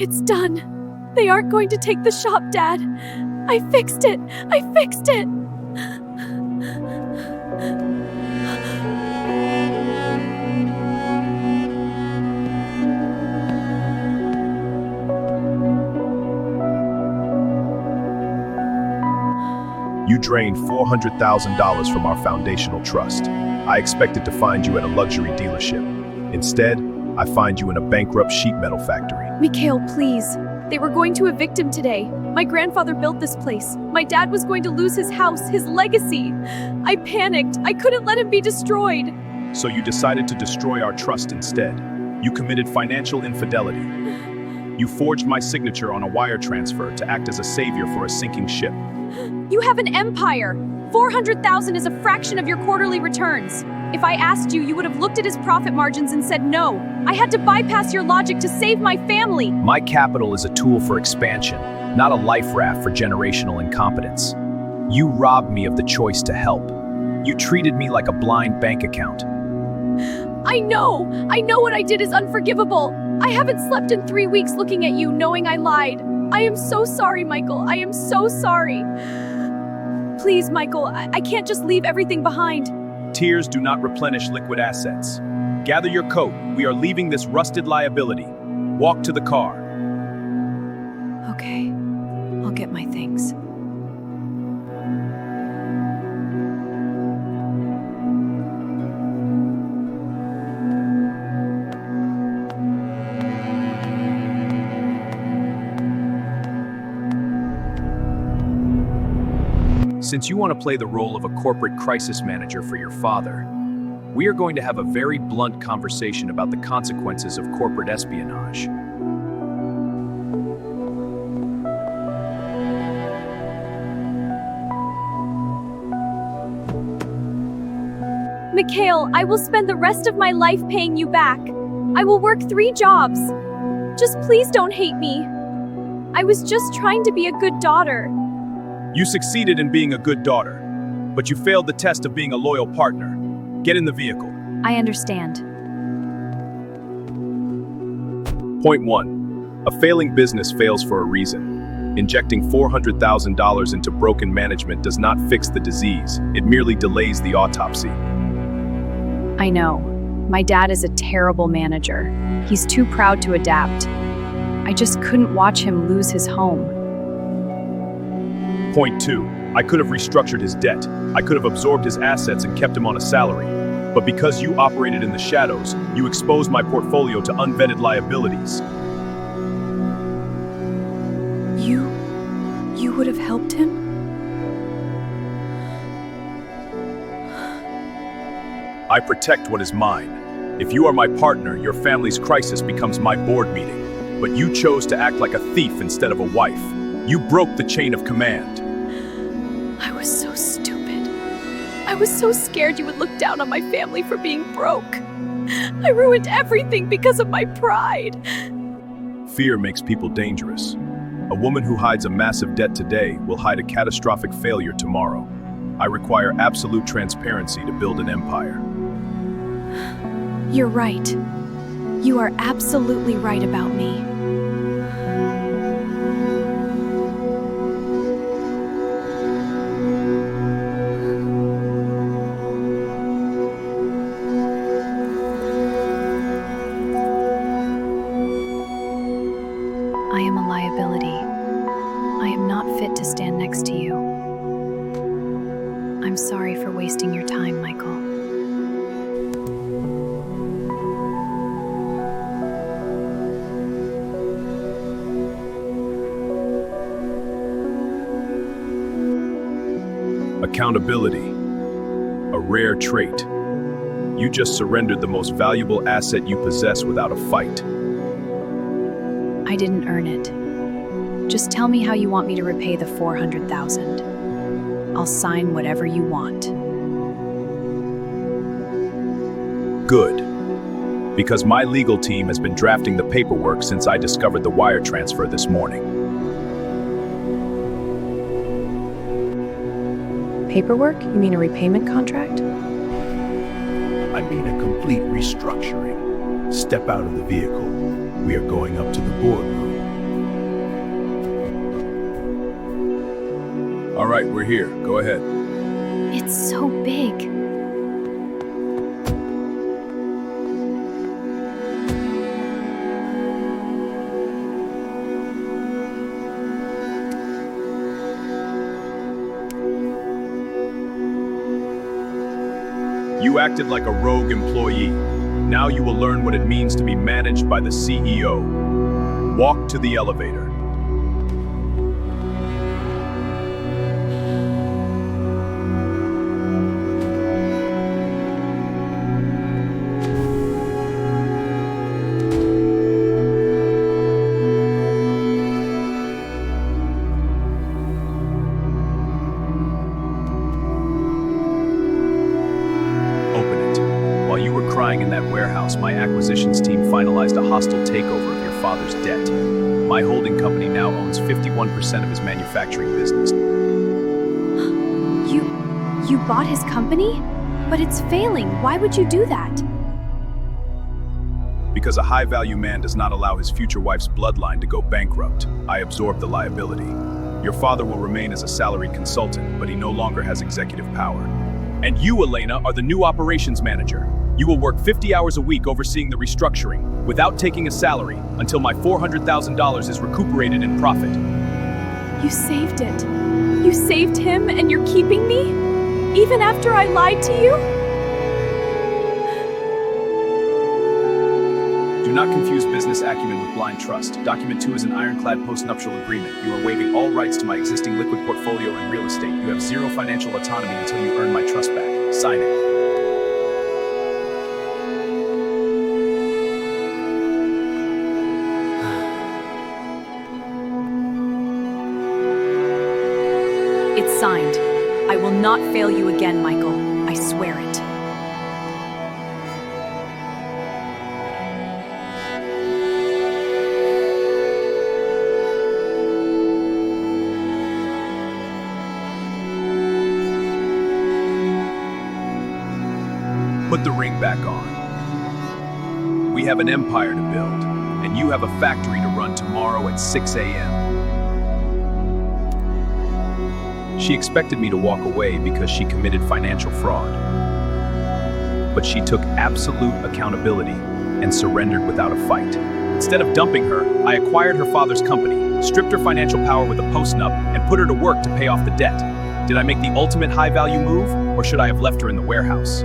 It's done. They aren't going to take the shop, Dad. I fixed it. I fixed it. You drained $400,000 from our foundational trust. I expected to find you at a luxury dealership. Instead, I find you in a bankrupt sheet metal factory. Mikhail, please. They were going to evict him today. My grandfather built this place. My dad was going to lose his house, his legacy. I panicked. I couldn't let him be destroyed. So you decided to destroy our trust instead. You committed financial infidelity. You forged my signature on a wire transfer to act as a savior for a sinking ship. You have an empire. $400,000 is a fraction of your quarterly returns. If I asked you, you would have looked at his profit margins and said no. I had to bypass your logic to save my family. My capital is a tool for expansion, not a life raft for generational incompetence. You robbed me of the choice to help. You treated me like a blind bank account. I know what I did is unforgivable. I haven't slept in 3 weeks looking at you, knowing I lied. I am so sorry, Michael. I am so sorry. Please, Michael, I can't just leave everything behind. Tears do not replenish liquid assets. Gather your coat. We are leaving this rusted liability. Walk to the car. Okay, I'll get my things. Since you want to play the role of a corporate crisis manager for your father, we are going to have a very blunt conversation about the consequences of corporate espionage. Mikhail, I will spend the rest of my life paying you back. I will work 3 jobs. Just please don't hate me. I was just trying to be a good daughter. You succeeded in being a good daughter, but you failed the test of being a loyal partner. Get in the vehicle. I understand. Point 1. A failing business fails for a reason. Injecting $400,000 into broken management does not fix the disease. It merely delays the autopsy. I know. My dad is a terrible manager. He's too proud to adapt. I just couldn't watch him lose his home. Point 2. I could have restructured his debt. I could have absorbed his assets and kept him on a salary. But because you operated in the shadows, you exposed my portfolio to unvetted liabilities. You would have helped him? I protect what is mine. If you are my partner, your family's crisis becomes my board meeting. But you chose to act like a thief instead of a wife. You broke the chain of command. I was so stupid. I was so scared you would look down on my family for being broke. I ruined everything because of my pride. Fear makes people dangerous. A woman who hides a massive debt today will hide a catastrophic failure tomorrow. I require absolute transparency to build an empire. You're right. You are absolutely right about me. I am a liability. I am not fit to stand next to you. I'm sorry for wasting your time, Michael. Accountability, a rare trait. You just surrendered the most valuable asset you possess without a fight. I didn't earn it. Just tell me how you want me to repay the $400,000. I'll sign whatever you want. Good. Because my legal team has been drafting the paperwork since I discovered the wire transfer this morning. Paperwork? You mean a repayment contract? I mean a complete restructuring. Step out of the vehicle. We are going up to the boardroom. right, we're here. Go ahead. It's so big. You acted like a rogue employee. Now you will learn what it means to be managed by the CEO. Walk to the elevator. Crying in that warehouse, my acquisitions team finalized a hostile takeover of your father's debt. My holding company now owns 51% of his manufacturing business. You bought his company? But it's failing. Why would you do that? Because a high-value man does not allow his future wife's bloodline to go bankrupt, I absorbed the liability. Your father will remain as a salaried consultant, but he no longer has executive power. And you, Elena, are the new operations manager. You will work 50 hours a week overseeing the restructuring, without taking a salary, until my $400,000 is recuperated in profit. You saved it. You saved him and you're keeping me? Even after I lied to you? Do not confuse business acumen with blind trust. Document 2 is an ironclad post-nuptial agreement. You are waiving all rights to my existing liquid portfolio and real estate. You have zero financial autonomy until you earn my trust back. Sign it. It's signed. I will not fail you again, Michael. I swear it. Put the ring back on. We have an empire to build, and you have a factory to run tomorrow at 6 a.m. She expected me to walk away because she committed financial fraud. But she took absolute accountability and surrendered without a fight. Instead of dumping her, I acquired her father's company, stripped her financial power with a post-nup, and put her to work to pay off the debt. Did I make the ultimate high-value move, or should I have left her in the warehouse?